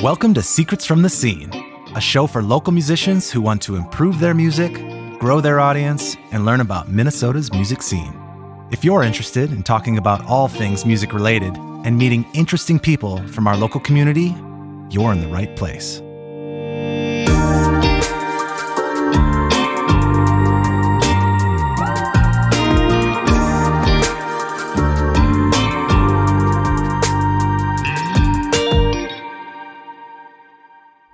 Welcome to Secrets from the Scene, a show for local musicians who want to improve their music, grow their audience, and learn about Minnesota's music scene. If you're interested in talking about all things music related and meeting interesting people from our local community, you're in the right place.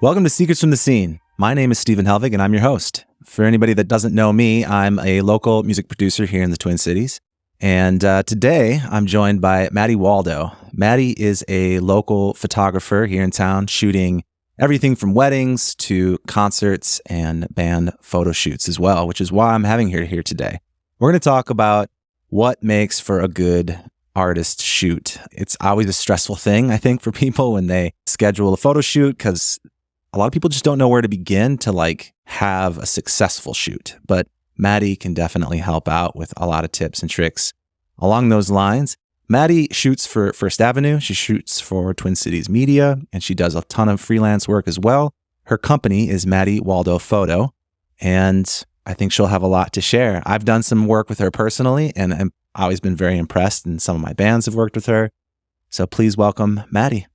Welcome to Secrets from the Scene. My name is Stephen Helvig, and I'm your host. For anybody that doesn't know me, I'm a local music producer here in the Twin Cities. And today, I'm joined by Maddi Waldo. Maddie is a local photographer here in town, shooting everything from weddings to concerts and band photo shoots as well, which is why I'm having her here today. We're going to talk about what makes for a good artist shoot. It's always a stressful thing, I think, for people when they schedule a photo shoot, because a lot of people just don't know where to begin to have a successful shoot. But Maddie can definitely help out with a lot of tips and tricks along those lines. Maddie shoots for First Avenue. She shoots for Twin Cities Media, and she does a ton of freelance work as well. Her company is Maddi Waldo Photo, and I think she'll have a lot to share. I've done some work with her personally, and I've always been very impressed, and some of my bands have worked with her. So please welcome Maddie.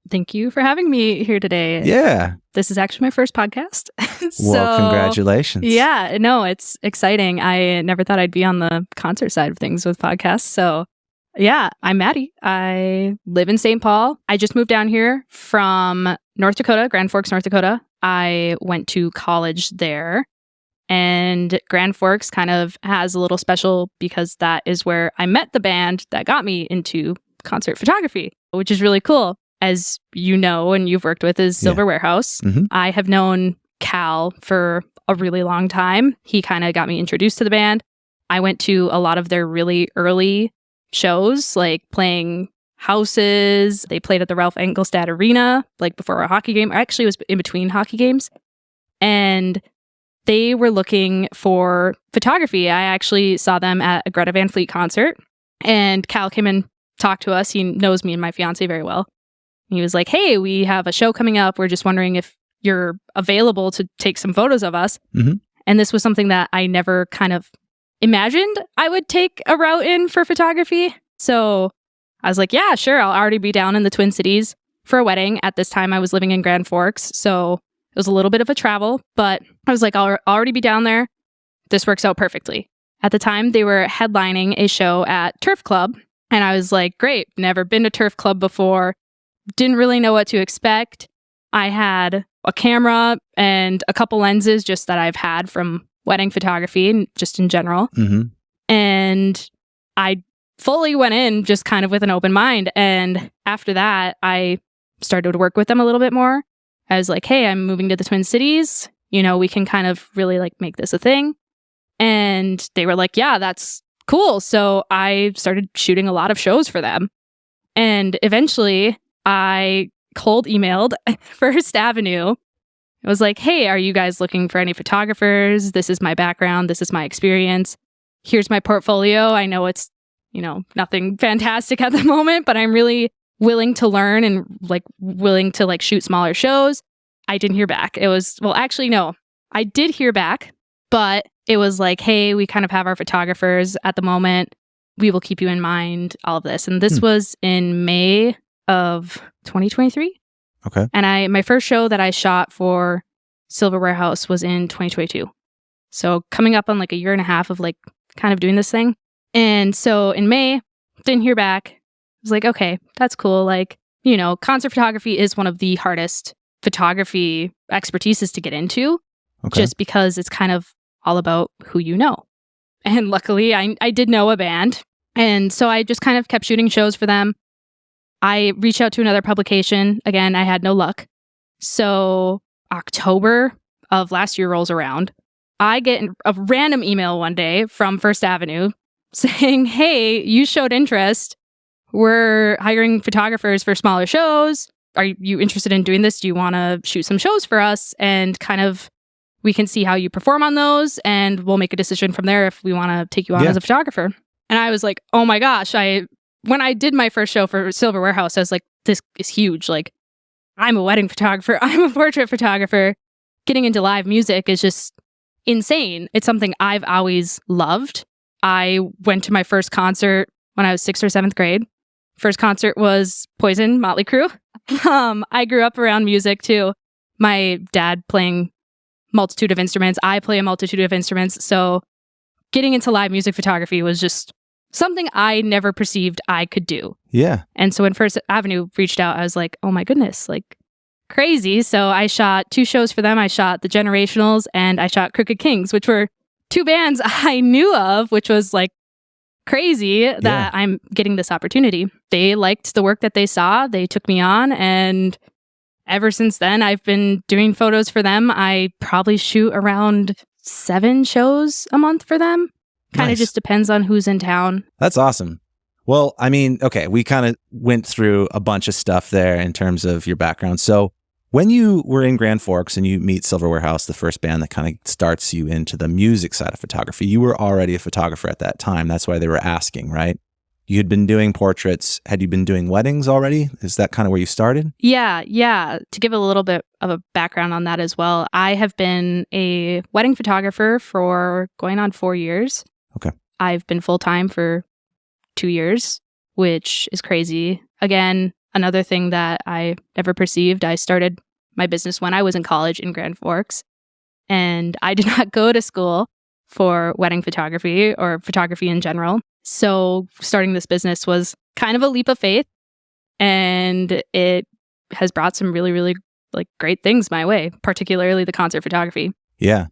Thank you for having me here today. Yeah. This is actually my first podcast. Well, congratulations. Yeah, no, it's exciting. I never thought I'd be on the concert side of things with podcasts. So yeah, I'm Maddie. I live in St. Paul. I just moved down here from North Dakota, Grand Forks, North Dakota. I went to college there. And Grand Forks kind of has a little special because that is where I met the band that got me into concert photography, which is really cool. As you know, and you've worked with, is Silver Warehouse. Mm-hmm. I have known Cal for a really long time. He kind of got me introduced to the band. I went to a lot of their really early shows, like playing houses. They played at the Ralph Engelstad Arena, like before a hockey game. Actually, it was in between hockey games. And they were looking for photography. I actually saw them at a Greta Van Fleet concert. And Cal came and talked to us. He knows me and my fiance very well. He was like, hey, we have a show coming up. We're just wondering if you're available to take some photos of us. Mm-hmm. And this was something that I never kind of imagined I would take a route in for photography. So I was like, yeah, sure. I'll already be down in the Twin Cities for a wedding. At this time, I was living in Grand Forks. So it was a little bit of a travel, but I was like, I'll already be down there. This works out perfectly. At the time, they were headlining a show at Turf Club. And I was like, great, never been to Turf Club before. Didn't really know what to expect. I had a camera and a couple lenses just that I've had from wedding photography and just in general. Mm-hmm. And I fully went in just kind of with an open mind. And after that, I started to work with them a little bit more. I was like, hey, I'm moving to the Twin Cities. We can kind of really make this a thing. And they were like, yeah, that's cool. So I started shooting a lot of shows for them. And eventually I cold emailed First Avenue. It was like, hey, are you guys looking for any photographers? This is my background. This is my experience. Here's my portfolio. I know it's, nothing fantastic at the moment, but I'm really willing to learn and willing to shoot smaller shows. I didn't hear back. It was, well, actually, no, I did hear back, but it was like, hey, we kind of have our photographers at the moment. We will keep you in mind, all of this. And this was in May of 2023. Okay. And my first show that I shot for Silver Warehouse was in 2022. So coming up on a year and a half of kind of doing this thing. And so in May, didn't hear back. I was like, okay, that's cool. Concert photography is one of the hardest photography expertises to get into, just because it's kind of all about who you know. And luckily, I did know a band. And so I just kind of kept shooting shows for them. I reached out to another publication. Again, I had no luck. So October of last year rolls around. I get a random email one day from First Avenue saying, hey, you showed interest. We're hiring photographers for smaller shows. Are you interested in doing this? Do you want to shoot some shows for us? And kind of, we can see how you perform on those, and we'll make a decision from there if we want to take you on as a photographer. And I was like, oh my gosh, when I did my first show for Silver Warehouse, I was like, this is huge. I'm a wedding photographer. I'm a portrait photographer. Getting into live music is just insane. It's something I've always loved. I went to my first concert when I was 6th or 7th grade. First concert was Poison, Motley Crue. I grew up around music too. My dad playing multitude of instruments. I play a multitude of instruments. So getting into live music photography was just something I never perceived I could do. Yeah. And so when First Avenue reached out, I was like, oh my goodness, like crazy. So I shot 2 shows for them. I shot The Generationals and I shot Crooked Kings, which were 2 bands I knew of, which was like crazy that I'm getting this opportunity. They liked the work that they saw. They took me on. And ever since then, I've been doing photos for them. I probably shoot around 7 shows a month for them. Kind of just depends on who's in town. That's awesome. Well, I mean, okay, we kind of went through a bunch of stuff there in terms of your background. So when you were in Grand Forks and you meet Silverware House, the first band that kind of starts you into the music side of photography, you were already a photographer at that time. That's why they were asking, right? You had been doing portraits. Had you been doing weddings already? Is that kind of where you started? Yeah. To give a little bit of a background on that as well, I have been a wedding photographer for going on 4 years. Okay. I've been full-time for 2 years, which is crazy. Again, another thing that I never perceived. I started my business when I was in college in Grand Forks, and I did not go to school for wedding photography or photography in general. So starting this business was kind of a leap of faith, and it has brought some really, really like great things my way, particularly the concert photography. Yeah.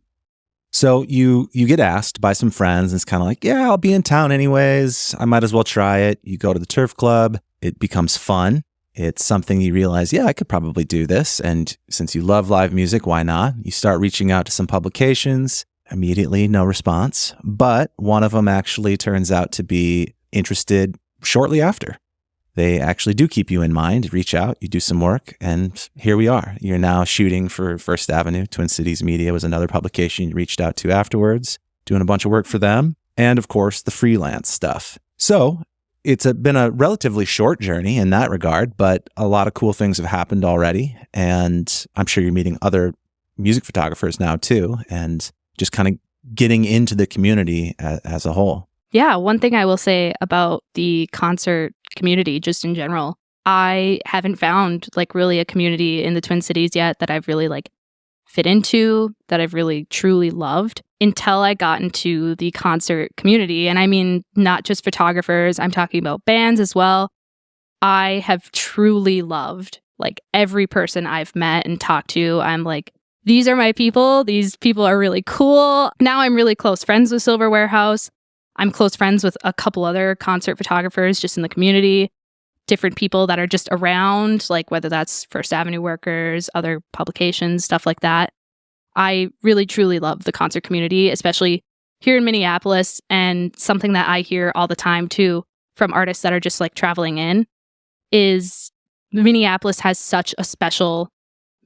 So you get asked by some friends, and it's kind of like, yeah, I'll be in town anyways. I might as well try it. You go to the turf club. It becomes fun. It's something you realize, yeah, I could probably do this. And since you love live music, why not? You start reaching out to some publications. Immediately, no response. But one of them actually turns out to be interested shortly after. They actually do keep you in mind, reach out, you do some work, and here we are. You're now shooting for First Avenue. Twin Cities Media was another publication you reached out to afterwards, doing a bunch of work for them, and of course, the freelance stuff. So it's been a relatively short journey in that regard, but a lot of cool things have happened already, and I'm sure you're meeting other music photographers now too, and just kind of getting into the community as a whole. Yeah, one thing I will say about the concert community, just in general, I haven't found like really a community in the Twin Cities yet that I've really like fit into, that I've really truly loved until I got into the concert community. And I mean, not just photographers, I'm talking about bands as well. I have truly loved like every person I've met and talked to. I'm like, these are my people. These people are really cool. Now I'm really close friends with Silverware House. I'm close friends with a couple other concert photographers just in the community, different people that are just around, like whether that's First Avenue workers, other publications, stuff like that. I really, truly love the concert community, especially here in Minneapolis. And something that I hear all the time too from artists that are just like traveling in is Minneapolis has such a special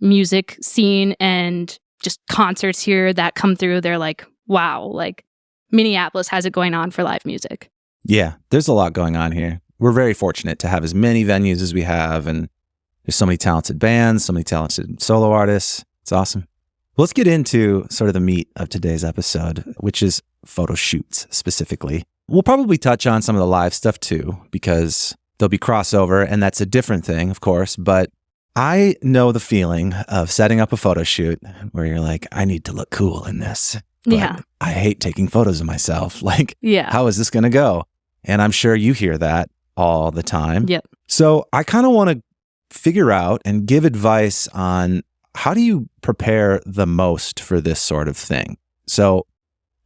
music scene and just concerts here that come through. They're like, wow, like Minneapolis has it going on for live music. Yeah, there's a lot going on here. We're very fortunate to have as many venues as we have, and there's so many talented bands, so many talented solo artists. It's awesome. Well, let's get into sort of the meat of today's episode, which is photo shoots specifically. We'll probably touch on some of the live stuff too, because there'll be crossover, and that's a different thing, of course, but I know the feeling of setting up a photo shoot where you're like, I need to look cool in this. But I hate taking photos of myself. Like, how is this going to go? And I'm sure you hear that all the time. Yep. So I kind of want to figure out and give advice on how do you prepare the most for this sort of thing? So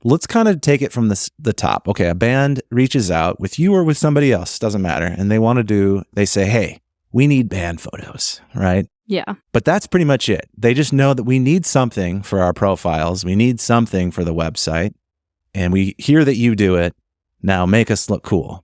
let's kind of take it from the top. Okay, a band reaches out with you or with somebody else, doesn't matter. And they say, hey, we need band photos, right? Yeah. But that's pretty much it. They just know that we need something for our profiles. We need something for the website. And we hear that you do it. Now make us look cool.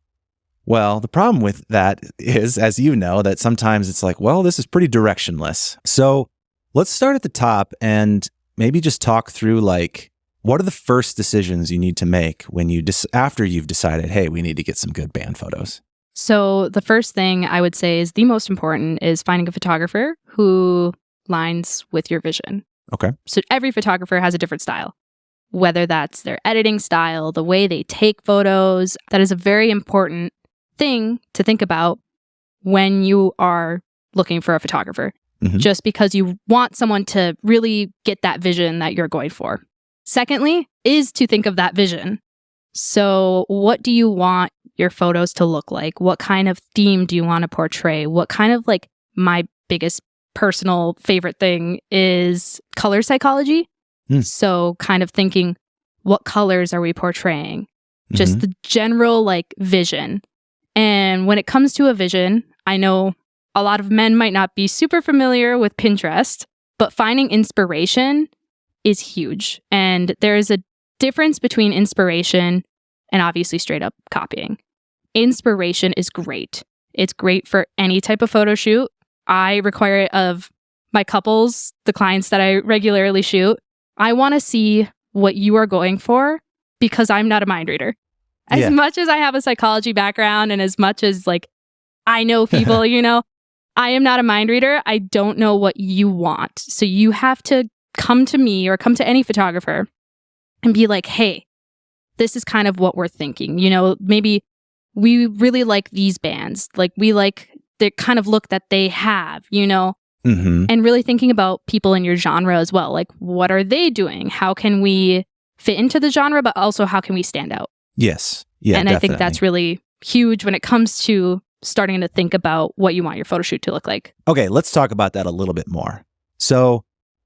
Well, the problem with that is, as you know, that sometimes it's like, well, this is pretty directionless. So let's start at the top and maybe just talk through like, what are the first decisions you need to make when after you've decided, hey, we need to get some good band photos? So the first thing I would say is the most important is finding a photographer who lines with your vision. Okay. So every photographer has a different style, whether that's their editing style, the way they take photos. That is a very important thing to think about when you are looking for a photographer, just because you want someone to really get that vision that you're going for. Secondly, is to think of that vision. So what do you want your photos to look like? What kind of theme do you want to portray? What kind of, like, my biggest personal favorite thing is color psychology. So kind of thinking, what colors are we portraying? Just the general, like, vision. And when it comes to a vision, I know a lot of men might not be super familiar with Pinterest, but finding inspiration is huge. And there is a difference between inspiration and obviously straight up copying. Inspiration is great. It's great for any type of photo shoot. I require it of my couples, the clients that I regularly shoot. I want to see what you are going for because I'm not a mind reader. As much as I have a psychology background and as much as, like, I know people, you know, I am not a mind reader. I don't know what you want. So you have to come to me or come to any photographer and be like, hey, this is kind of what we're thinking. You know, maybe we really like these bands. Like, we like the kind of look that they have, you know, and really thinking about people in your genre as well. Like, what are they doing? How can we fit into the genre, but also how can we stand out? Yes. Yeah, and definitely. I think that's really huge when it comes to starting to think about what you want your photo shoot to look like. Okay, let's talk about that a little bit more. So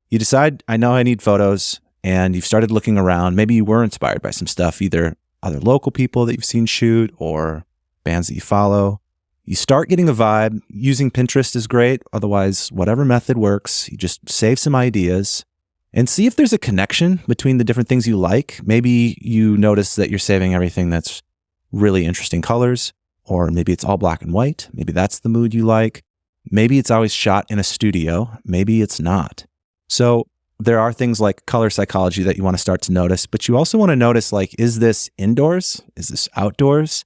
you decide, I know I need photos, and you've started looking around. Maybe you were inspired by some stuff, either other local people that you've seen shoot or bands that you follow. You start getting a vibe. Using Pinterest is great. Otherwise, whatever method works, you just save some ideas and see if there's a connection between the different things you like. Maybe you notice that you're saving everything that's really interesting colors, or maybe it's all black and white. Maybe that's the mood you like. Maybe it's always shot in a studio. Maybe it's not. So there are things like color psychology that you want to start to notice, but you also want to notice, like, is this indoors? Is this outdoors?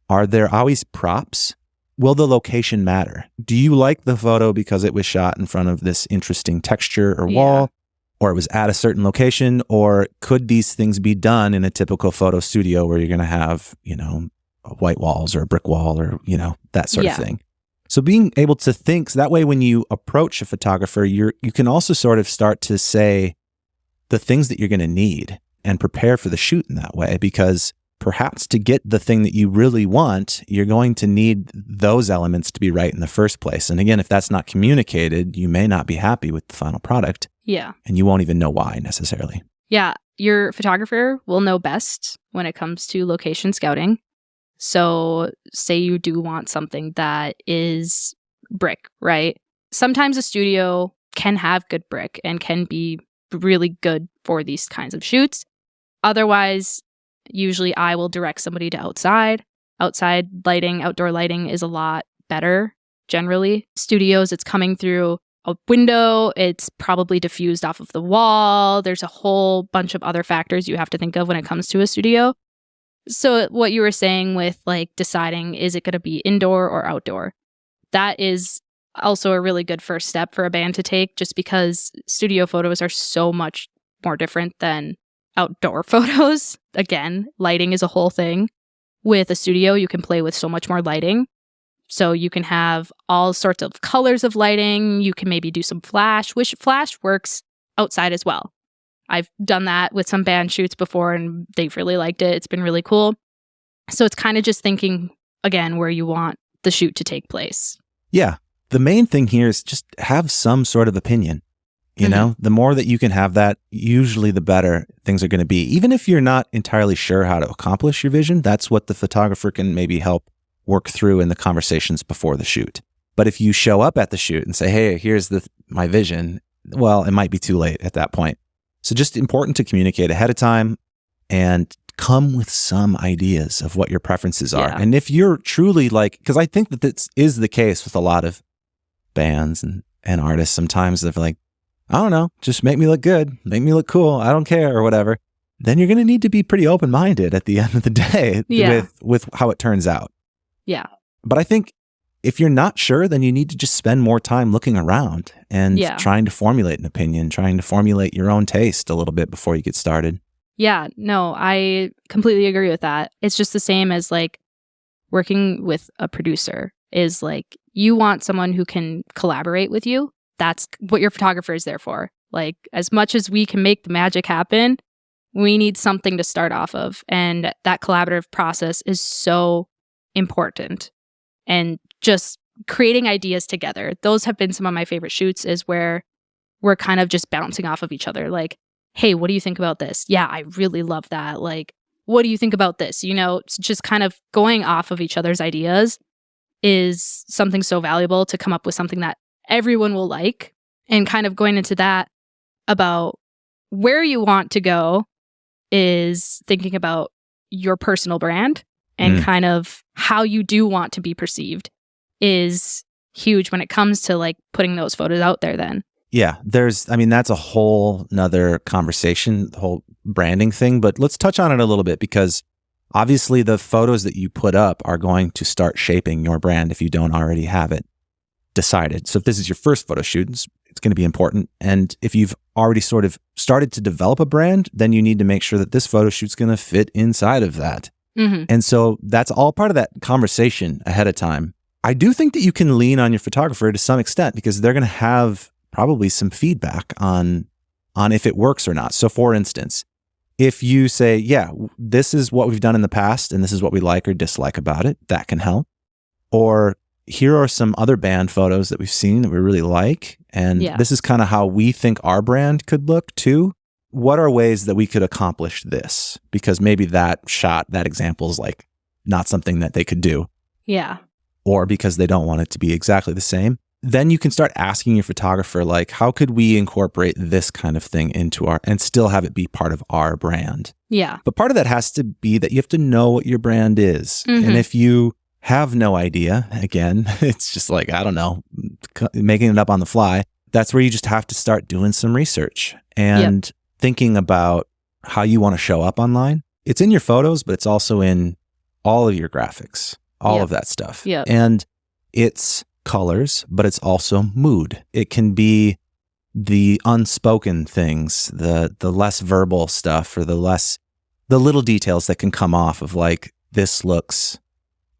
Are there always props? Will the location matter? Do you like the photo because it was shot in front of this interesting texture or wall, or it was at a certain location? Or could these things be done in a typical photo studio where you're going to have, you know, white walls or a brick wall or, you know, that sort of thing? So being able to think, so that way when you approach a photographer, you can also sort of start to say the things that you're going to need and prepare for the shoot in that way, because perhaps to get the thing that you really want, you're going to need those elements to be right in the first place. And again, if that's not communicated, you may not be happy with the final product. Yeah. And you won't even know why necessarily. Yeah. Your photographer will know best when it comes to location scouting. So say you do want something that is brick, right? Sometimes a studio can have good brick and can be really good for these kinds of shoots. Otherwise, usually I will direct somebody to outside. Outside lighting, outdoor lighting is a lot better generally. Studios, it's coming through a window. It's probably diffused off of the wall. There's a whole bunch of other factors you have to think of when it comes to a studio. So what you were saying with, like, deciding, is it going to be indoor or outdoor? That is also a really good first step for a band to take, just because studio photos are so much more different than outdoor photos. Again, lighting is a whole thing. With a studio, you can play with so much more lighting. So you can have all sorts of colors of lighting. You can maybe do some flash, which flash works outside as well. I've done that with some band shoots before and they've really liked it. It's been really cool. So it's kind of just thinking, again, where you want the shoot to take place. Yeah. The main thing here is just have some sort of opinion. You know, the more that you can have that, usually the better things are going to be. Even if you're not entirely sure how to accomplish your vision, that's what the photographer can maybe help work through in the conversations before the shoot. But if you show up at the shoot and say, hey, here's my vision, well, it might be too late at that point. So just important to communicate ahead of time and come with some ideas of what your preferences are. And if you're truly like, because I think that this is the case with a lot of bands and artists, sometimes they're like, I don't know, just make me look good, make me look cool, I don't care, or whatever. Then you're going to need to be pretty open-minded at the end of the day with how it turns out. Yeah. But I think if you're not sure, then you need to just spend more time looking around and trying to formulate an opinion, trying to formulate your own taste a little bit before you get started. Yeah, no, I completely agree with that. It's just the same as like working with a producer is like you want someone who can collaborate with you. That's what your photographer is there for. Like as much as we can make the magic happen, we need something to start off of. And that collaborative process is so important. And just creating ideas together. Those have been some of my favorite shoots is where we're kind of just bouncing off of each other. Like, hey, what do you think about this? Yeah, I really love that. Like, what do you think about this? You know, it's just kind of going off of each other's ideas is something so valuable to come up with something that everyone will like. And kind of going into that about where you want to go is thinking about your personal brand and kind of how you do want to be perceived is huge when it comes to like putting those photos out there then. Yeah, that's a whole nother conversation, the whole branding thing, but let's touch on it a little bit because obviously the photos that you put up are going to start shaping your brand if you don't already have it decided. So if this is your first photo shoot, it's going to be important. And if you've already sort of started to develop a brand, then you need to make sure that this photo shoot's going to fit inside of that. Mm-hmm. And so that's all part of that conversation ahead of time. I do think that you can lean on your photographer to some extent because they're going to have probably some feedback on if it works or not. So for instance, if you say, yeah, this is what we've done in the past and this is what we like or dislike about it, that can help. Or here are some other band photos that we've seen that we really like. And this is kind of how we think our brand could look too. What are ways that we could accomplish this? Because maybe that example is like not something that they could do. Yeah. Or because they don't want it to be exactly the same. Then you can start asking your photographer, like, how could we incorporate this kind of thing into and still have it be part of our brand? Yeah. But part of that has to be that you have to know what your brand is. Mm-hmm. And if you have no idea, again, it's just like, I don't know, making it up on the fly. That's where you just have to start doing some research and thinking about how you want to show up online. It's in your photos, but it's also in all of your graphics, all of that stuff. Yeah. And it's colors, but it's also mood. It can be the unspoken things, the less verbal stuff, or the little details that can come off of like, this looks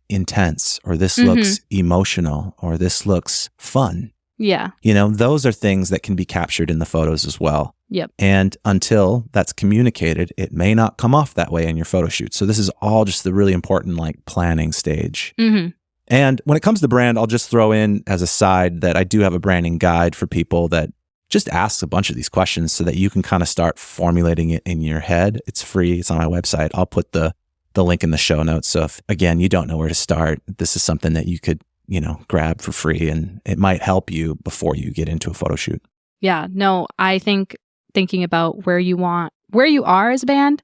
intense, or this looks emotional, or this looks fun. Yeah. You know, those are things that can be captured in the photos as well. Yep. And until that's communicated, it may not come off that way in your photo shoot. So this is all just the really important like planning stage. Mm-hmm. And when it comes to brand, I'll just throw in as a side that I do have a branding guide for people that just asks a bunch of these questions so that you can kind of start formulating it in your head. It's free. It's on my website. I'll put the link in the show notes. So if, again, you don't know where to start, this is something that you could, grab for free, and it might help you before you get into a photo shoot. Yeah, no, I think thinking about where you are as a band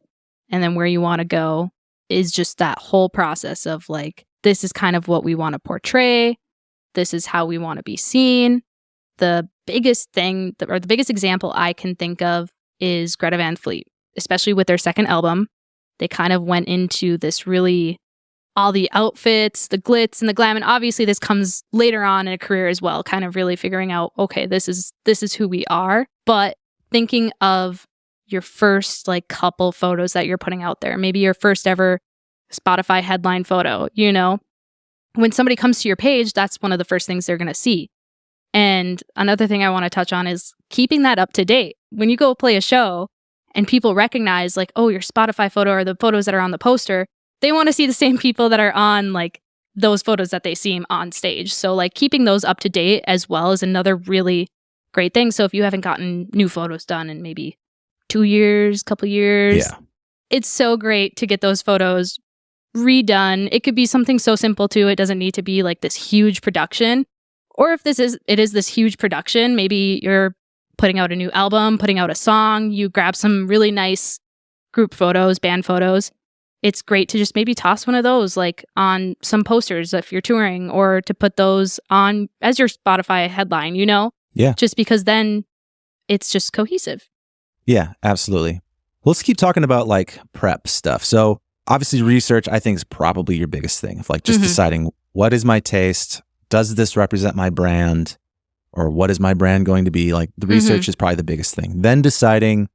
and then where you want to go is just that whole process of like, this is kind of what we want to portray. This is how we want to be seen. The biggest thing, or the biggest example I can think of is Greta Van Fleet, especially with their second album. They kind of went into this really, all the outfits, the glitz and the glam. And obviously this comes later on in a career as well, kind of really figuring out, okay, this is who we are. But thinking of your first like couple photos that you're putting out there, maybe your first ever Spotify headline photo, when somebody comes to your page, that's one of the first things they're going to see. And another thing I want to touch on is keeping that up to date. When you go play a show and people recognize like, oh, your Spotify photo or the photos that are on the poster, they want to see the same people that are on like those photos that they see on stage. So like keeping those up to date as well is another really great thing. So if you haven't gotten new photos done in maybe 2 years, couple years, it's so great to get those photos redone. It could be something so simple too. It doesn't need to be like this huge production. Or if it is this huge production, maybe you're putting out a new album, putting out a song, you grab some really nice group photos, band photos. It's great to just maybe toss one of those like on some posters if you're touring, or to put those on as your Spotify headline, Yeah. Just because then it's just cohesive. Yeah, absolutely. Let's keep talking about like prep stuff. So obviously research, I think, is probably your biggest thing of like just deciding what is my taste? Does this represent my brand? Or what is my brand going to be? Like the research is probably the biggest thing. Then deciding,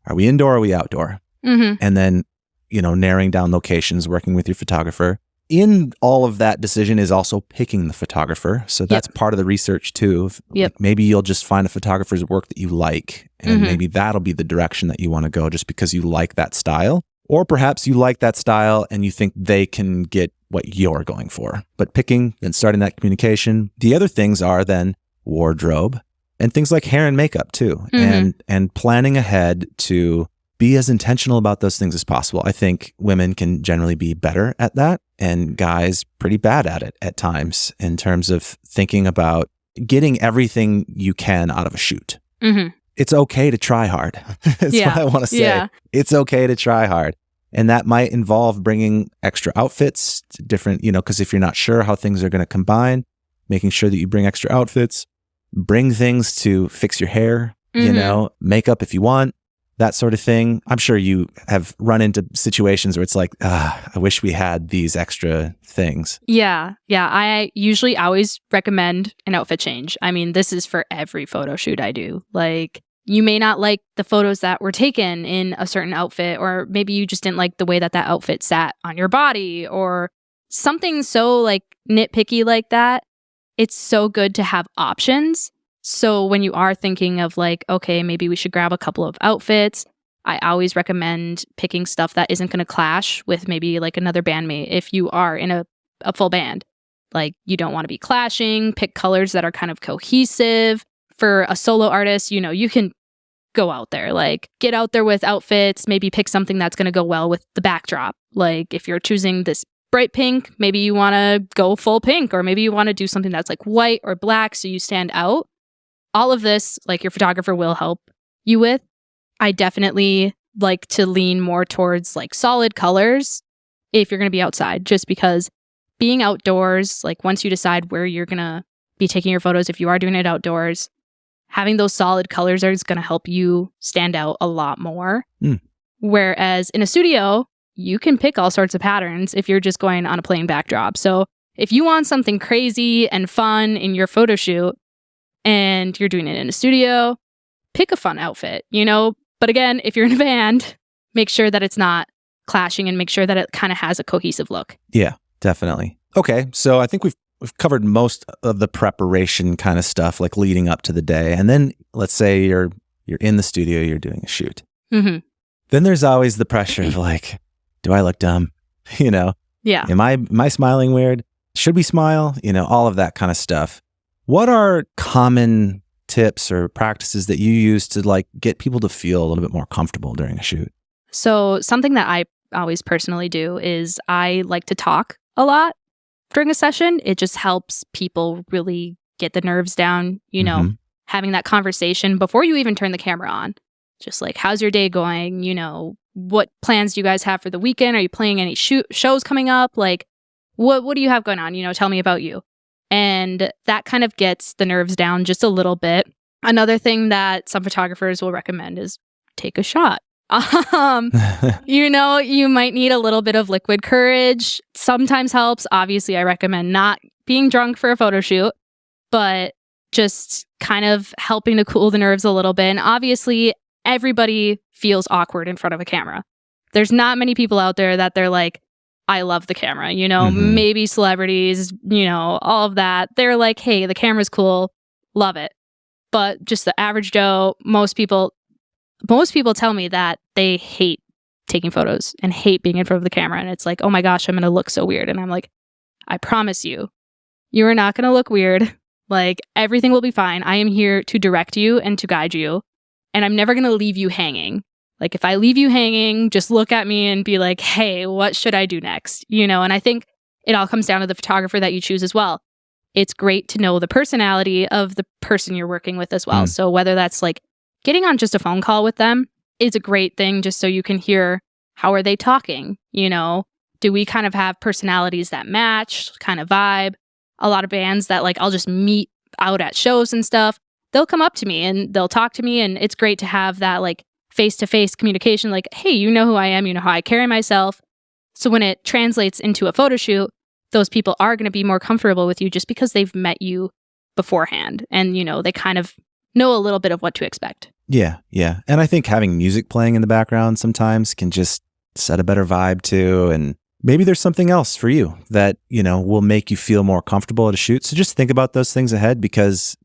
are we indoor or are we outdoor? And then, narrowing down locations, working with your photographer. In all of that decision is also picking the photographer. So that's part of the research too. Like maybe you'll just find a photographer's work that you like, and maybe that'll be the direction that you want to go just because you like that style. Or perhaps you like that style and you think they can get what you're going for. But picking and starting that communication. The other things are then wardrobe and things like hair and makeup too. And planning ahead to be as intentional about those things as possible. I think women can generally be better at that, and guys pretty bad at it at times in terms of thinking about getting everything you can out of a shoot. It's okay to try hard. That's what I want to say. Yeah. It's okay to try hard. And that might involve bringing extra outfits, different, because if you're not sure how things are going to combine, making sure that you bring extra outfits, bring things to fix your hair, makeup if you want, that sort of thing. I'm sure you have run into situations where it's like, I wish we had these extra things. Yeah. I usually always recommend an outfit change. I mean, this is for every photo shoot I do. Like, you may not like the photos that were taken in a certain outfit, or maybe you just didn't like the way that outfit sat on your body, or something so like nitpicky like that. It's so good to have options. So when you are thinking of like, okay, maybe we should grab a couple of outfits, I always recommend picking stuff that isn't going to clash with maybe like another bandmate. If you are in a full band, like you don't want to be clashing, pick colors that are kind of cohesive. For a solo artist, you can go out there, like get out there with outfits, maybe pick something that's going to go well with the backdrop. Like if you're choosing this bright pink, maybe you want to go full pink, or maybe you want to do something that's like white or black so you stand out. All of this, like your photographer will help you with. I definitely like to lean more towards like solid colors if you're going to be outside, just because being outdoors, like once you decide where you're going to be taking your photos, if you are doing it outdoors, having those solid colors is going to help you stand out a lot more. Whereas in a studio, you can pick all sorts of patterns if you're just going on a plain backdrop. So if you want something crazy and fun in your photo shoot and you're doing it in a studio, pick a fun outfit, But again, if you're in a band, make sure that it's not clashing and make sure that it kind of has a cohesive look. Yeah, definitely. Okay, so I think we've covered most of the preparation kind of stuff, like leading up to the day. And then let's say you're in the studio, you're doing a shoot. Then there's always the pressure of like, do I look dumb? Yeah. Am I smiling weird? Should we smile? All of that kind of stuff. What are common tips or practices that you use to like get people to feel a little bit more comfortable during a shoot? So something that I always personally do is I like to talk a lot during a session. It just helps people really get the nerves down, having that conversation before you even turn the camera on. Just like, how's your day going? What plans do you guys have for the weekend? Are you playing any shows coming up? Like, what do you have going on? Tell me about you. And that kind of gets the nerves down just a little bit. Another thing that some photographers will recommend is take a shot. You might need a little bit of liquid courage. Sometimes helps. Obviously, I recommend not being drunk for a photo shoot, but just kind of helping to cool the nerves a little bit. And obviously, everybody feels awkward in front of a camera. There's not many people out there that they're like, I love the camera, maybe celebrities, all of that. They're like, hey, the camera's cool. Love it. But just the average Joe, most people tell me that they hate taking photos and hate being in front of the camera. And it's like, oh my gosh, I'm going to look so weird. And I'm like, I promise you are not going to look weird. Like, everything will be fine. I am here to direct you and to guide you. And I'm never going to leave you hanging. Like, if I leave you hanging, just look at me and be like, hey, what should I do next? And I think it all comes down to the photographer that you choose as well. It's great to know the personality of the person you're working with as well. So whether that's like getting on just a phone call with them is a great thing, just so you can hear, how are they talking? Do we kind of have personalities that match, kind of vibe? A lot of bands that like I'll just meet out at shows and stuff, they'll come up to me and they'll talk to me. And it's great to have that like face-to-face communication, like, hey, you know who I am, you know how I carry myself. So when it translates into a photo shoot, those people are going to be more comfortable with you just because they've met you beforehand and, they kind of know a little bit of what to expect. Yeah. And I think having music playing in the background sometimes can just set a better vibe too. And maybe there's something else for you that, will make you feel more comfortable at a shoot. So just think about those things ahead because,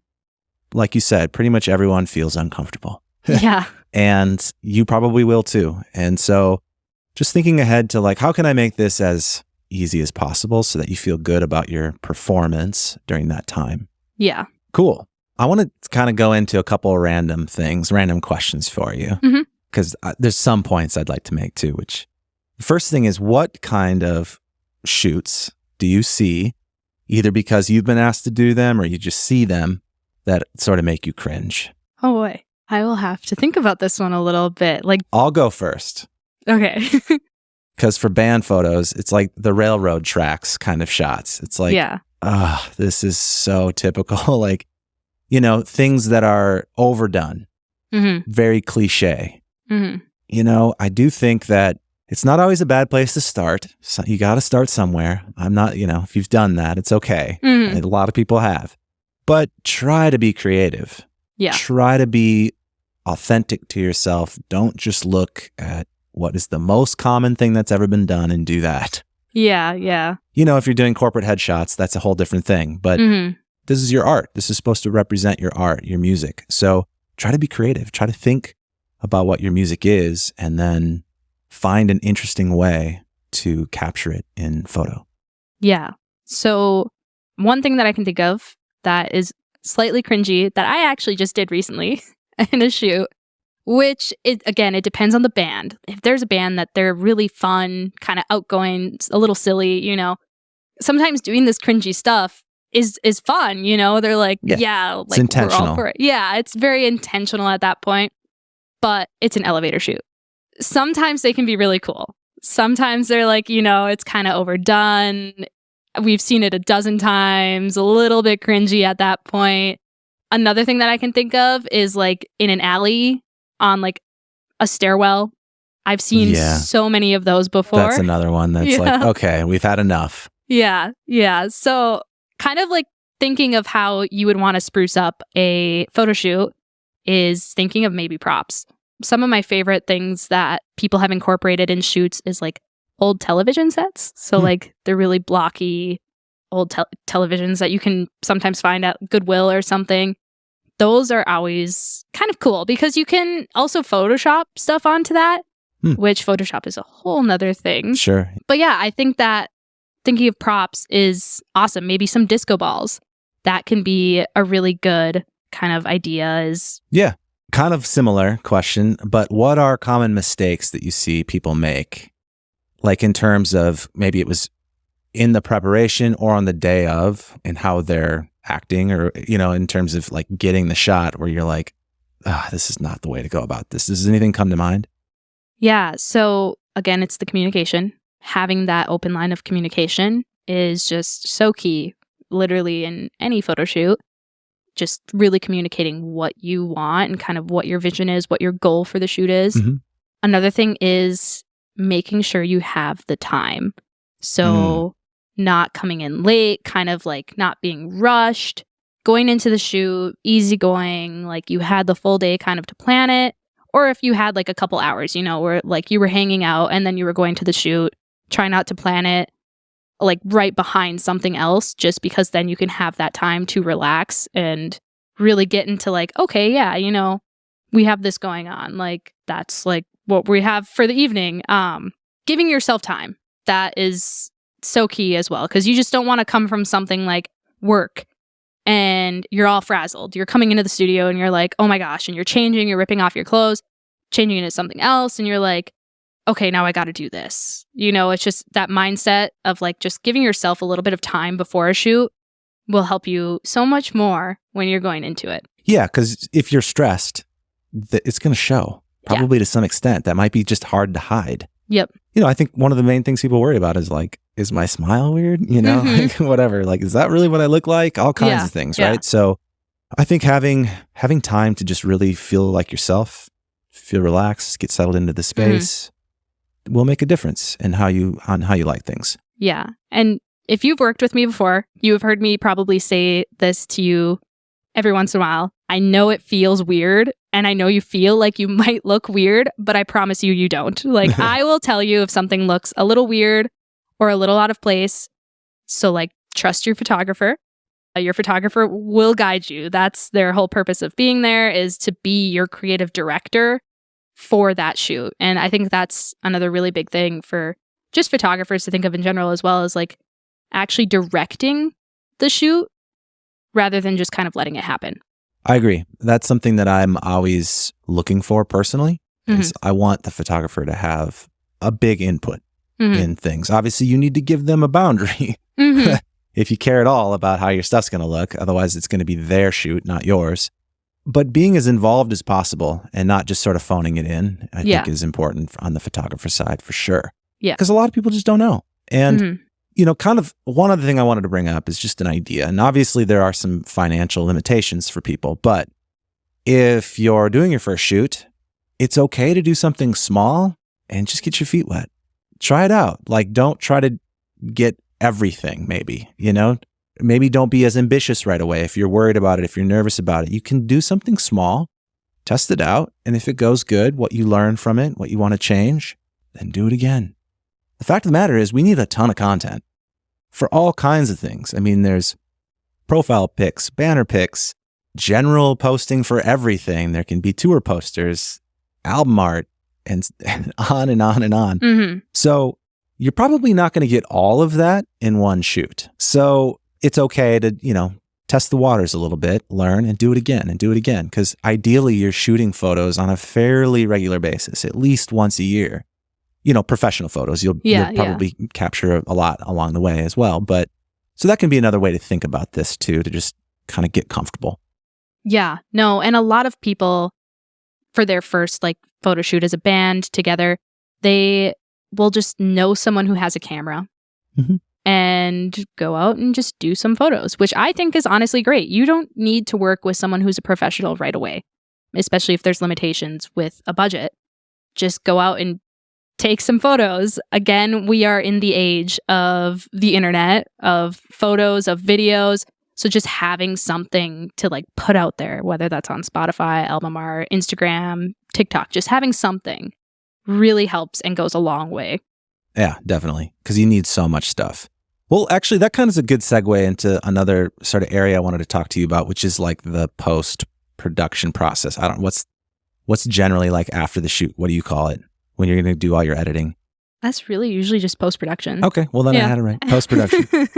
like you said, pretty much everyone feels uncomfortable. Yeah. And you probably will too. And so just thinking ahead to like, how can I make this as easy as possible so that you feel good about your performance during that time? Yeah. Cool. I want to kind of go into a couple of random questions for you, because there's some points I'd like to make too, which the first thing is, what kind of shoots do you see, either because you've been asked to do them or you just see them, that sort of make you cringe? Oh boy. I will have to think about this one a little bit. I'll go first. Okay. Because for band photos, it's like the railroad tracks kind of shots. It's like, this is so typical. Like, things that are overdone, very cliche. I do think that it's not always a bad place to start. So you got to start somewhere. I'm not, if you've done that, it's okay. A lot of people have. But try to be creative. Yeah. Try to be authentic to yourself. Don't just look at what is the most common thing that's ever been done and do that. Yeah. If you're doing corporate headshots, that's a whole different thing. But this is your art. This is supposed to represent your art, your music. So try to be creative. Try to think about what your music is and then find an interesting way to capture it in photo. Yeah. So one thing that I can think of that is slightly cringy that I actually just did recently in a shoot, which it depends on the band. If there's a band that they're really fun, kind of outgoing, a little silly, sometimes doing this cringy stuff is fun, they're like, it's intentional. We're all for it. Yeah, it's very intentional at that point, but it's an elevator shoot. Sometimes they can be really cool. Sometimes they're like, it's kind of overdone. We've seen it a dozen times, a little bit cringy at that point. Another thing that I can think of is like in an alley on like a stairwell. I've seen so many of those before. That's another one that's like, okay, we've had enough. Yeah. So kind of like thinking of how you would want to spruce up a photo shoot is thinking of maybe props. Some of my favorite things that people have incorporated in shoots is like old television sets. So like they're really blocky old televisions that you can sometimes find at Goodwill or something. Those are always kind of cool because you can also Photoshop stuff onto that, which Photoshop is a whole nother thing. Sure. But yeah, I think that thinking of props is awesome. Maybe some disco balls. That can be a really good kind of idea. Yeah. Kind of similar question, but what are common mistakes that you see people make? Like in terms of maybe it was in the preparation or on the day of and how they're acting or, in terms of like getting the shot where you're like, this is not the way to go about this. Does anything come to mind? Yeah. So again, it's the communication. Having that open line of communication is just so key, literally in any photo shoot. Just really communicating what you want and kind of what your vision is, what your goal for the shoot is. Another thing is making sure you have the time. So not coming in late, kind of like not being rushed, going into the shoot, easygoing, like you had the full day kind of to plan it. Or if you had like a couple hours, where like you were hanging out and then you were going to the shoot, try not to plan it like right behind something else, just because then you can have that time to relax and really get into like, okay, yeah, we have this going on. Like that's like what we have for the evening. Giving yourself time. That is so key as well, because you just don't want to come from something like work and you're all frazzled. You're coming into the studio and you're like, oh my gosh, and you're changing, you're ripping off your clothes, changing into something else, and you're like, okay, now I got to do this. It's just that mindset of like just giving yourself a little bit of time before a shoot will help you so much more when you're going into it. Yeah, because if you're stressed, it's going to show probably to some extent. That might be just hard to hide. Yep. I think one of the main things people worry about is like, is my smile weird? Like whatever. Like, is that really what I look like? All kinds of things, right? So I think having time to just really feel like yourself, feel relaxed, get settled into the space will make a difference in how you like things. Yeah. And if you've worked with me before, you have heard me probably say this to you every once in a while. I know it feels weird and I know you feel like you might look weird, but I promise you, you don't. Like, I will tell you if something looks a little weird or a little out of place. So like, trust your photographer. Your photographer will guide you. That's their whole purpose of being there, is to be your creative director for that shoot. And I think that's another really big thing for just photographers to think of in general, as well as like actually directing the shoot rather than just kind of letting it happen. I agree. That's something that I'm always looking for personally. Is I want the photographer to have a big input in things. Obviously, you need to give them a boundary if you care at all about how your stuff's going to look. Otherwise, it's going to be their shoot, not yours. But being as involved as possible and not just sort of phoning it in, I think is important on the photographer side for sure. Yeah. Because a lot of people just don't know. And, you know, kind of one other thing I wanted to bring up is just an idea. And obviously there are some financial limitations for people, but if you're doing your first shoot, it's okay to do something small and just get your feet wet. Try it out. Like, don't try to get everything, maybe, you know? Maybe don't be as ambitious right away. If you're worried about it, if you're nervous about it, you can do something small, test it out. And if it goes good, what you learn from it, what you want to change, then do it again. The fact of the matter is we need a ton of content for all kinds of things. I mean, there's profile pics, banner pics, general posting for everything. There can be tour posters, album art, and on and on and on. So you're probably not going to get all of that in one shoot. So it's okay to, you know, test the waters a little bit, learn, and do it again and do it again. Because ideally, you're shooting photos on a fairly regular basis, at least once a year. You know, professional photos, you'll probably capture a lot along the way as well. But so that can be another way to think about this too, to just kind of get comfortable. Yeah, no. And a lot of people, for their first like photo shoot as a band together, they will just know someone who has a camera and go out and just do some photos, which I think is honestly great. You don't need to work with someone who's a professional right away, especially if there's limitations with a budget. Just go out and take some photos. Again, we are in the age of the internet, of photos, of videos. So just having something to like put out there, whether that's on Spotify, Album Art, Instagram, TikTok, just having something really helps and goes a long way. Yeah, definitely. Because you need so much stuff. Well, actually, that kind of is a good segue into another sort of area I wanted to talk to you about, which is like the post-production process. I don't what's generally like after the shoot? What do you call it when you're going to do all your editing? That's really usually just post-production. Okay, well then I had it right. Post-production.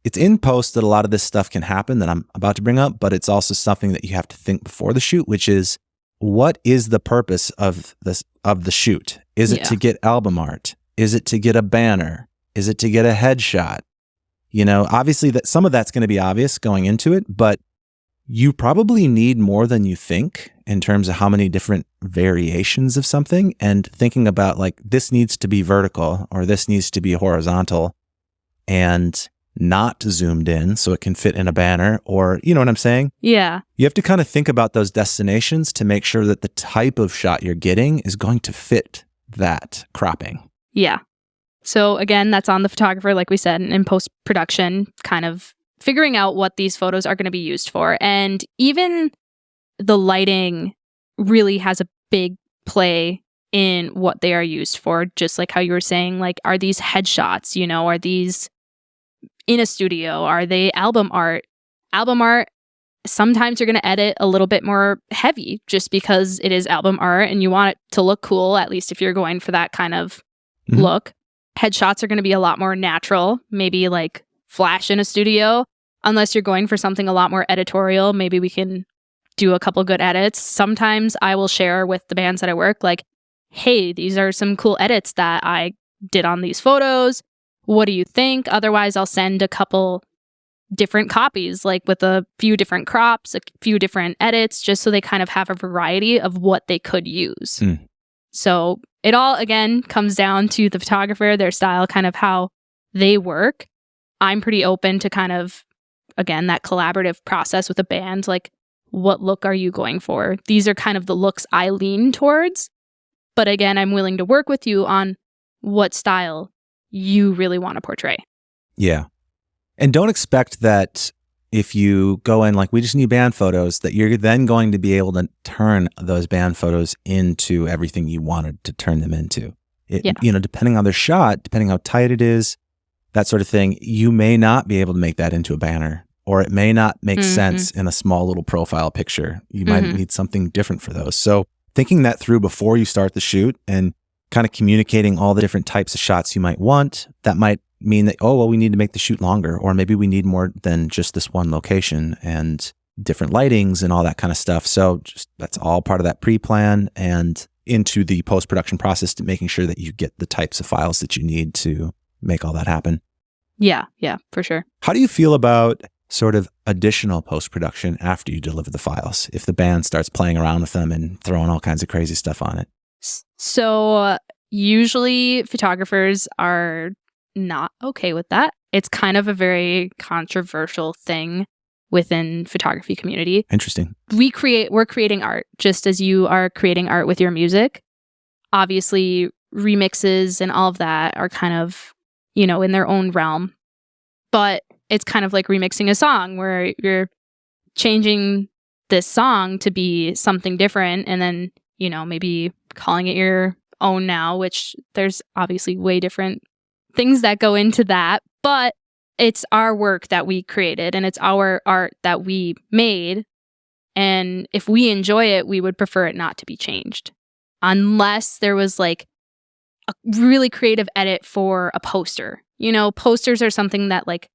It's in post that a lot of this stuff can happen that I'm about to bring up, but it's also something that you have to think before the shoot, which is, what is the purpose of the shoot? Is it to get album art? Is it to get a banner? Is it to get a headshot? You know, obviously that some of that's going to be obvious going into it, but you probably need more than you think in terms of how many different variations of something, and thinking about like, this needs to be vertical or this needs to be horizontal and not zoomed in so it can fit in a banner, or, you know what I'm saying? Yeah. You have to kind of think about those destinations to make sure that the type of shot you're getting is going to fit that cropping. Yeah. So again, that's on the photographer, like we said, in post-production, kind of figuring out what these photos are going to be used for. And even the lighting really has a big play in what they are used for. Just like how you were saying, like, are these headshots, you know, are these in a studio? Are they album art? Album art, sometimes you're going to edit a little bit more heavy just because it is album art and you want it to look cool, at least if you're going for that kind of look. Headshots are going to be a lot more natural, maybe like flash in a studio. Unless you're going for something a lot more editorial, maybe we can do a couple good edits. Sometimes I will share with the bands that I work, like, hey, these are some cool edits that I did on these photos. What do you think? Otherwise, I'll send a couple different copies, like with a few different crops, a few different edits, just so they kind of have a variety of what they could use. So it all, again, comes down to the photographer, their style, kind of how they work. I'm pretty open to kind of, again, that collaborative process with a band. Like, what look are you going for? These are kind of the looks I lean towards. But again, I'm willing to work with you on what style you really want to portray. Yeah. And don't expect that if you go in like, we just need band photos, that you're then going to be able to turn those band photos into everything you wanted to turn them into. Depending on their shot, depending how tight it is, that sort of thing, you may not be able to make that into a banner, or it may not make sense in a small little profile picture. You might need something different for those. So thinking that through before you start the shoot and kind of communicating all the different types of shots you might want, that might mean that, we need to make the shoot longer, or maybe we need more than just this one location and different lightings and all that kind of stuff. So just that's all part of that pre-plan and into the post-production process to making sure that you get the types of files that you need to make all that happen. Yeah, for sure. How do you feel about sort of additional post-production after you deliver the files, if the band starts playing around with them and throwing all kinds of crazy stuff on it? So usually photographers are not okay with that. It's kind of a very controversial thing within photography community. Interesting. We're creating art just as you are creating art with your music. Obviously, remixes and all of that are kind of, in their own realm. But it's kind of like remixing a song where you're changing this song to be something different and then, maybe calling it your own now, which there's obviously way different things that go into that. But it's our work that we created and it's our art that we made. And if we enjoy it, we would prefer it not to be changed. Unless there was like a really creative edit for a poster. Posters are something that like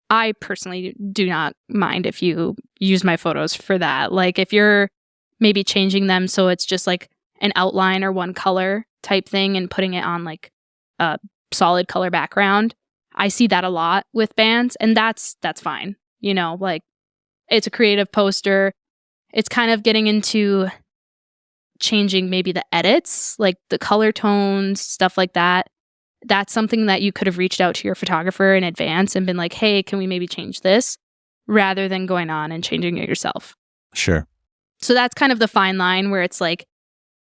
I personally do not mind if you use my photos for that. Like if you're maybe changing them so it's just like an outline or one color type thing and putting it on like a solid color background. I see that a lot with bands and that's fine. Like it's a creative poster. It's kind of getting into changing maybe the edits, like the color tones, stuff like that. That's something that you could have reached out to your photographer in advance and been like, hey, can we maybe change this? Rather than going on and changing it yourself. Sure. So that's kind of the fine line where it's like,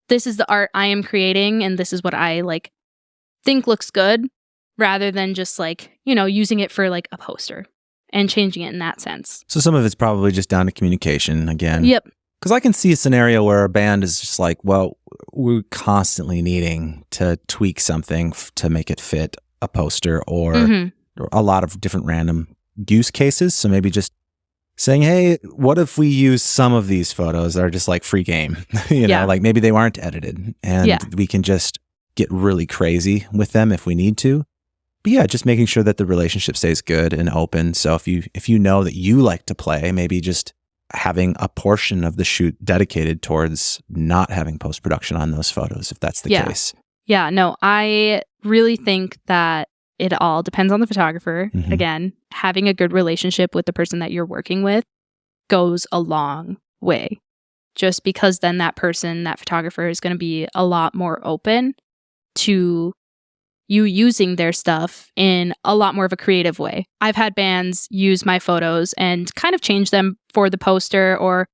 this is the art I am creating and this is what I like think looks good, rather than just like, using it for like a poster and changing it in that sense. So some of it's probably just down to communication again. Yep. Because I can see a scenario where a band is just like, well, we're constantly needing to tweak something to make it fit a poster or a lot of different random use cases. So maybe just saying, hey, what if we use some of these photos that are just like free game? Like maybe they aren't edited and we can just get really crazy with them if we need to. But yeah, just making sure that the relationship stays good and open. So if you know that you like to play, maybe just having a portion of the shoot dedicated towards not having post-production on those photos, if that's the case. Yeah, no, I really think that it all depends on the photographer. Again, having a good relationship with the person that you're working with goes a long way. Just because then that person, that photographer is going to be a lot more open to you using their stuff in a lot more of a creative way. I've had bands use my photos and kind of change them for the poster or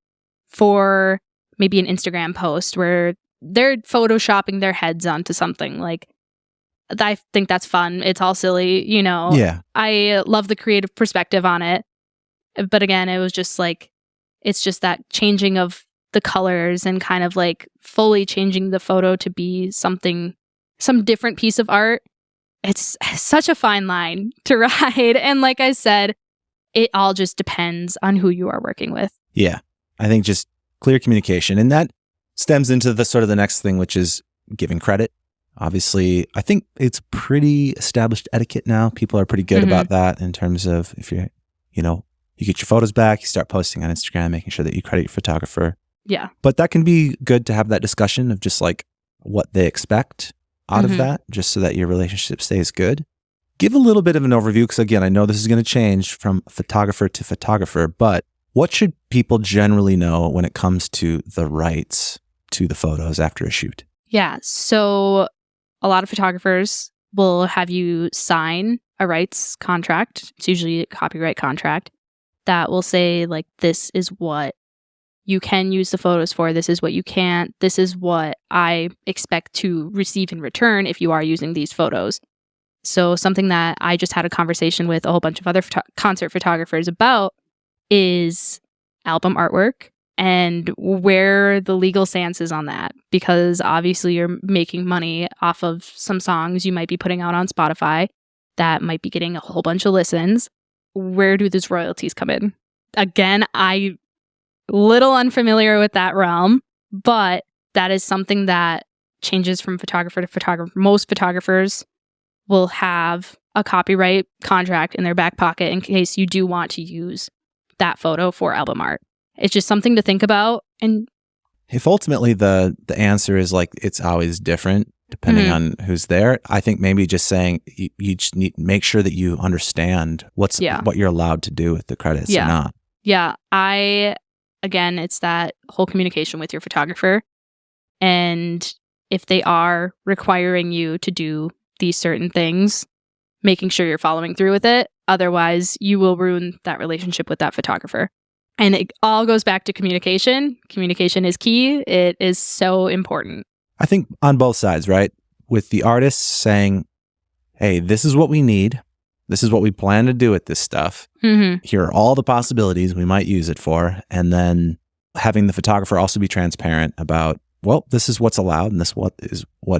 for maybe an Instagram post where they're photoshopping their heads onto something. Like, I think that's fun. It's all silly, Yeah. I love the creative perspective on it. But again, it was just like, it's just that changing of the colors and kind of like fully changing the photo to be some different piece of art. It's such a fine line to ride. And like I said, it all just depends on who you are working with. Yeah. I think just clear communication. And that stems into the sort of the next thing, which is giving credit. Obviously, I think it's pretty established etiquette now. People are pretty good about that in terms of if you're, you get your photos back, you start posting on Instagram, making sure that you credit your photographer. Yeah. But that can be good to have that discussion of just like what they expect out of that, just so that your relationship stays good. Give a little bit of an overview, because again, I know this is going to change from photographer to photographer, but what should people generally know when it comes to the rights to the photos after a shoot? Yeah. So a lot of photographers will have you sign a rights contract. It's usually a copyright contract that will say like, this is what you can use the photos for. This is what you can't. This is what I expect to receive in return if you are using these photos. So something that I just had a conversation with a whole bunch of other concert photographers about is album artwork and where the legal stance is on that. Because obviously you're making money off of some songs you might be putting out on Spotify that might be getting a whole bunch of listens. Where do those royalties come in? Again, I little unfamiliar with that realm, but that is something that changes from photographer to photographer. Most photographers will have a copyright contract in their back pocket in case you do want to use that photo for album art. It's just something to think about. And if ultimately the answer is like it's always different depending on who's there, I think maybe just saying you just need to make sure that you understand what you're allowed to do with the credits or not. Yeah. Again, it's that whole communication with your photographer. And if they are requiring you to do these certain things, making sure you're following through with it. Otherwise, you will ruin that relationship with that photographer. And it all goes back to communication. Communication is key. It is so important. I think on both sides, right? With the artists saying, hey, this is what we need. This is what we plan to do with this stuff. Here are all the possibilities we might use it for. And then having the photographer also be transparent about, well, this is what's allowed and this what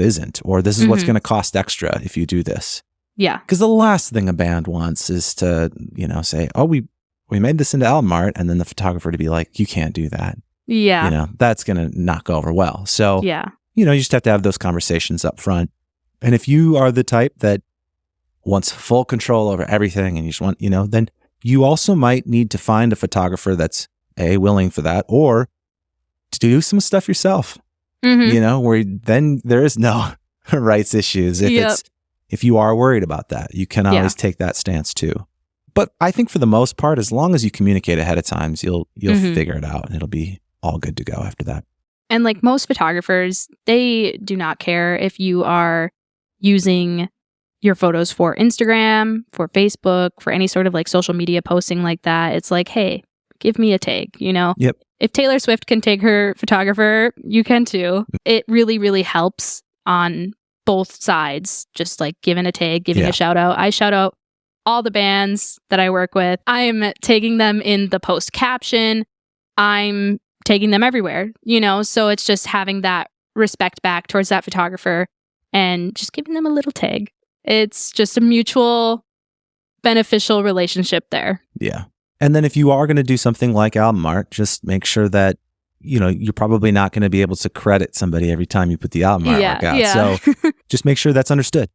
isn't. Or this is what's going to cost extra if you do this. Yeah. Because the last thing a band wants is to, say, oh, we made this into album art. And then the photographer to be like, you can't do that. Yeah. That's going to not go over well. So, yeah. You just have to have those conversations up front. And if you are the type that wants full control over everything and you just want, then you also might need to find a photographer that's willing for that, or to do some stuff yourself, where then there is no rights issues. If you are worried about that, you can always take that stance too. But I think for the most part, as long as you communicate ahead of time, you'll figure it out and it'll be all good to go after that. And like most photographers, they do not care if you are using your photos for Instagram, for Facebook, for any sort of like social media posting like that. It's like, hey, give me a tag, Yep. If Taylor Swift can tag her photographer, you can too. It really, really helps on both sides. Just like giving a tag, giving a shout out. I shout out all the bands that I work with. I'm tagging them in the post caption. I'm taking them everywhere, so it's just having that respect back towards that photographer and just giving them a little tag. It's just a mutual beneficial relationship there. Yeah. And then if you are going to do something like album art, just make sure that, you're probably not going to be able to credit somebody every time you put the album artwork out. Yeah. So just make sure that's understood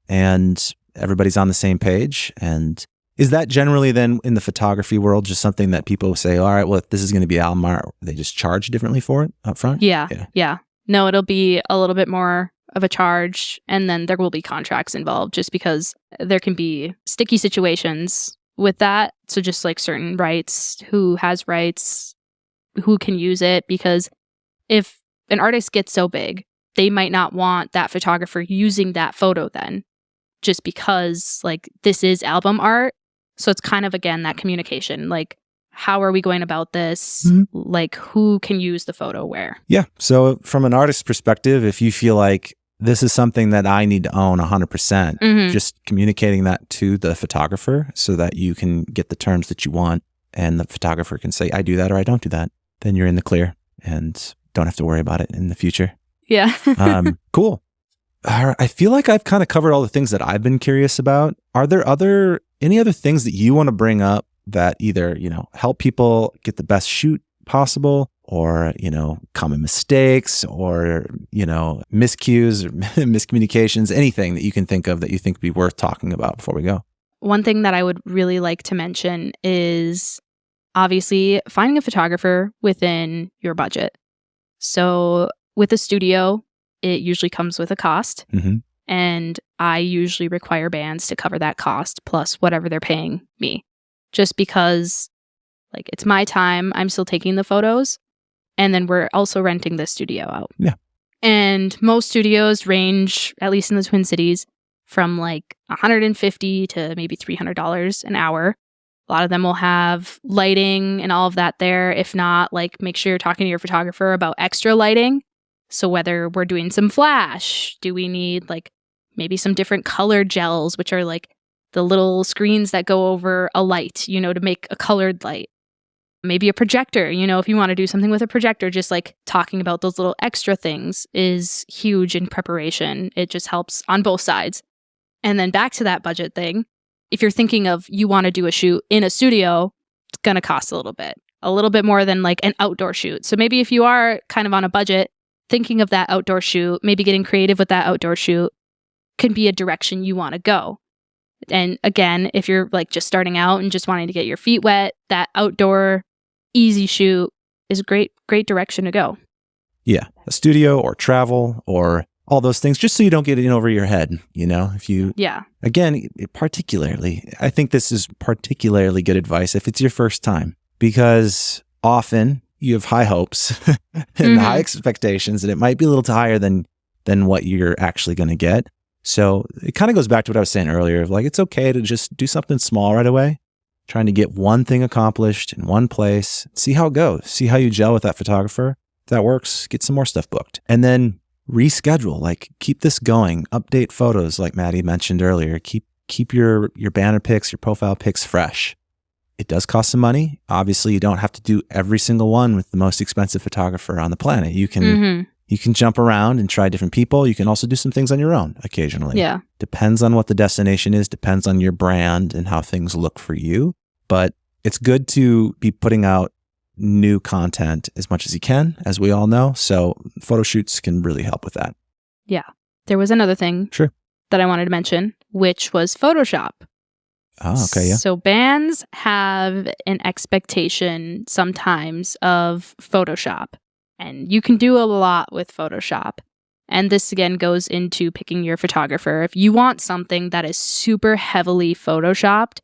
and everybody's on the same page. And is that generally then in the photography world just something that people say, all right, well, if this is going to be album art, they just charge differently for it up front? Yeah. No, it'll be a little bit more of a charge, and then there will be contracts involved just because there can be sticky situations with that. So just like certain rights, who has rights, who can use it, because if an artist gets so big, they might not want that photographer using that photo then, just because like this is album art. So it's kind of, again, that communication, like, how are we going about this? Like, who can use the photo where? Yeah. So from an artist's perspective, if you feel like this is something that I need to own 100%, just communicating that to the photographer so that you can get the terms that you want and the photographer can say, I do that or I don't do that, then you're in the clear and don't have to worry about it in the future. Yeah. Cool. I feel like I've kind of covered all the things that I've been curious about. Are there any other things that you want to bring up that either, help people get the best shoot possible, or, common mistakes, or, miscues or miscommunications, anything that you can think of that you think would be worth talking about before we go? One thing that I would really like to mention is obviously finding a photographer within your budget. So with a studio, it usually comes with a cost. And I usually require bands to cover that cost plus whatever they're paying me. Just because, like, it's my time, I'm still taking the photos, and then we're also renting the studio out. Yeah. And most studios range, at least in the Twin Cities, from like $150 to maybe $300 an hour. A lot of them will have lighting and all of that there. If not, like, make sure you're talking to your photographer about extra lighting. So whether we're doing some flash, do we need like maybe some different color gels, which are like the little screens that go over a light, to make a colored light. Maybe a projector, if you want to do something with a projector, just like talking about those little extra things is huge in preparation. It just helps on both sides. And then back to that budget thing. If you're thinking of you want to do a shoot in a studio, it's going to cost a little bit more than like an outdoor shoot. So maybe if you are kind of on a budget, thinking of that outdoor shoot, maybe getting creative with that outdoor shoot can be a direction you want to go. And again, if you're like just starting out and just wanting to get your feet wet, that outdoor easy shoot is a great direction to go. Yeah, a studio or travel or all those things, just so you don't get in over your head, if you, again, particularly, I think this is particularly good advice if it's your first time, because often you have high hopes and high expectations, and it might be a little too higher than what you're actually going to get. So it kind of goes back to what I was saying earlier of like, it's okay to just do something small right away, trying to get one thing accomplished in one place, see how it goes, see how you gel with that photographer. If that works, get some more stuff booked. And then reschedule, like keep this going, update photos like Maddie mentioned earlier, keep your banner pics, your profile pics fresh. It does cost some money. Obviously, you don't have to do every single one with the most expensive photographer on the planet. You can you can jump around and try different people. You can also do some things on your own occasionally. Yeah. Depends on what the destination is, depends on your brand and how things look for you. But it's good to be putting out new content as much as you can, as we all know. So photo shoots can really help with that. Yeah. There was another thing that I wanted to mention, which was Photoshop. Oh, okay, yeah. So bands have an expectation sometimes of Photoshop, and you can do a lot with Photoshop. And this again goes into picking your photographer. If you want something that is super heavily Photoshopped,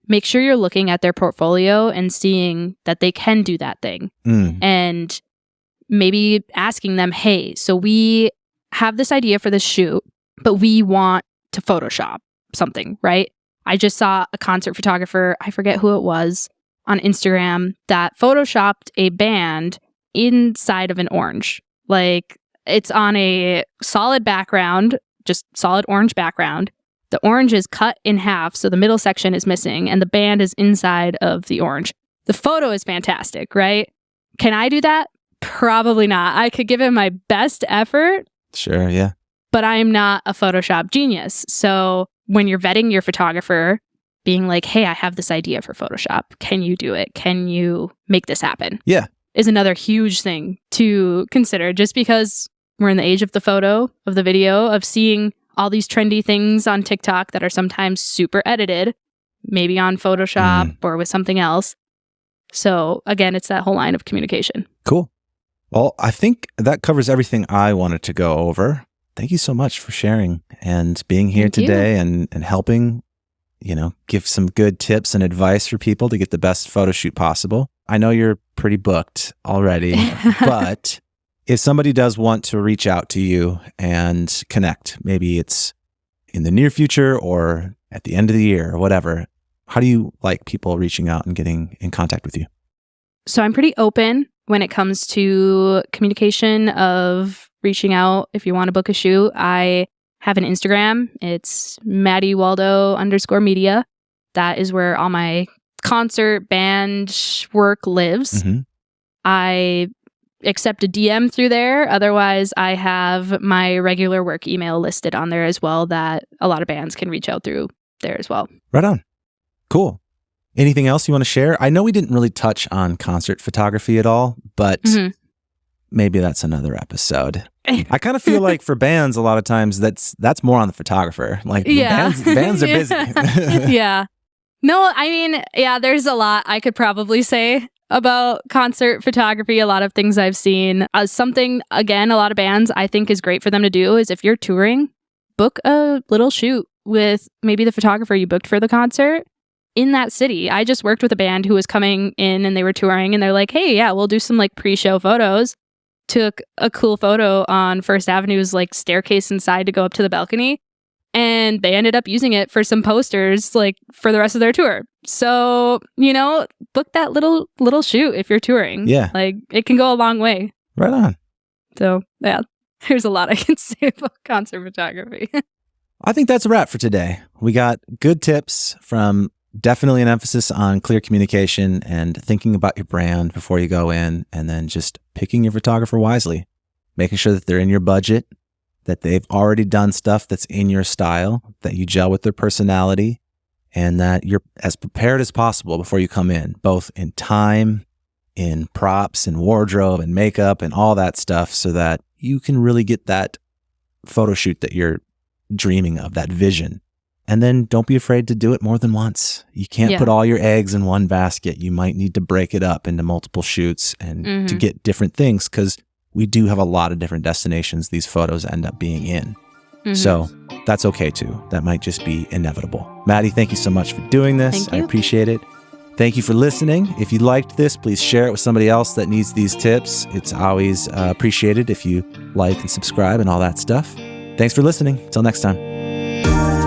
make sure you're looking at their portfolio and seeing that they can do that thing. And maybe asking them, hey, so we have this idea for this shoot, but we want to Photoshop something, right? I just saw a concert photographer, I forget who it was, on Instagram that Photoshopped a band inside of an orange. Like, it's on a solid background, just solid orange background. The orange is cut in half, so the middle section is missing, and the band is inside of the orange. The photo is fantastic, right? Can I do that? Probably not. I could give it my best effort. Sure, yeah. But I'm not a Photoshop genius. So when you're vetting your photographer, being like, hey, I have this idea for Photoshop. Can you do it? Can you make this happen? Yeah. Is another huge thing to consider, just because we're in the age of the photo, of the video, of seeing all these trendy things on TikTok that are sometimes super edited, maybe on Photoshop or with something else. So again, it's that whole line of communication. Cool. Well, I think that covers everything I wanted to go over. Thank you so much for sharing and being here today and helping, give some good tips and advice for people to get the best photo shoot possible. I know you're pretty booked already, but if somebody does want to reach out to you and connect, maybe it's in the near future or at the end of the year or whatever, how do you like people reaching out and getting in contact with you? So I'm pretty open when it comes to communication of reaching out. If you want to book a shoot, I have an Instagram. It's Maddi Waldo _media. That is where all my concert band work lives. I accept a DM through there. Otherwise, I have my regular work email listed on there as well that a lot of bands can reach out through there as well. Right on. Cool. Anything else you want to share? I know we didn't really touch on concert photography at all, but maybe that's another episode. I kind of feel like for bands, a lot of times that's more on the photographer. Like bands are busy. Yeah. No, I mean, there's a lot I could probably say about concert photography. A lot of things I've seen. Something, again, a lot of bands I think is great for them to do is if you're touring, book a little shoot with maybe the photographer you booked for the concert in that city. I just worked with a band who was coming in and they were touring and they're like, hey, yeah, we'll do some like pre-show photos. Took a cool photo on First Avenue's like staircase inside to go up to the balcony. And they ended up using it for some posters like for the rest of their tour. So, book that little shoot if you're touring. Yeah. Like it can go a long way. Right on. So yeah, there's a lot I can say about concert photography. I think that's a wrap for today. We got good tips from definitely an emphasis on clear communication and thinking about your brand before you go in, and then just picking your photographer wisely, making sure that they're in your budget, that they've already done stuff that's in your style, that you gel with their personality, and that you're as prepared as possible before you come in, both in time, in props, and wardrobe, and makeup, and all that stuff, so that you can really get that photo shoot that you're dreaming of, that vision. And then don't be afraid to do it more than once. You can't put all your eggs in one basket. You might need to break it up into multiple shoots and to get different things, because we do have a lot of different destinations these photos end up being in. So that's okay too. That might just be inevitable. Maddie, thank you so much for doing this. I appreciate it. Thank you for listening. If you liked this, please share it with somebody else that needs these tips. It's always appreciated if you like and subscribe and all that stuff. Thanks for listening. Until next time.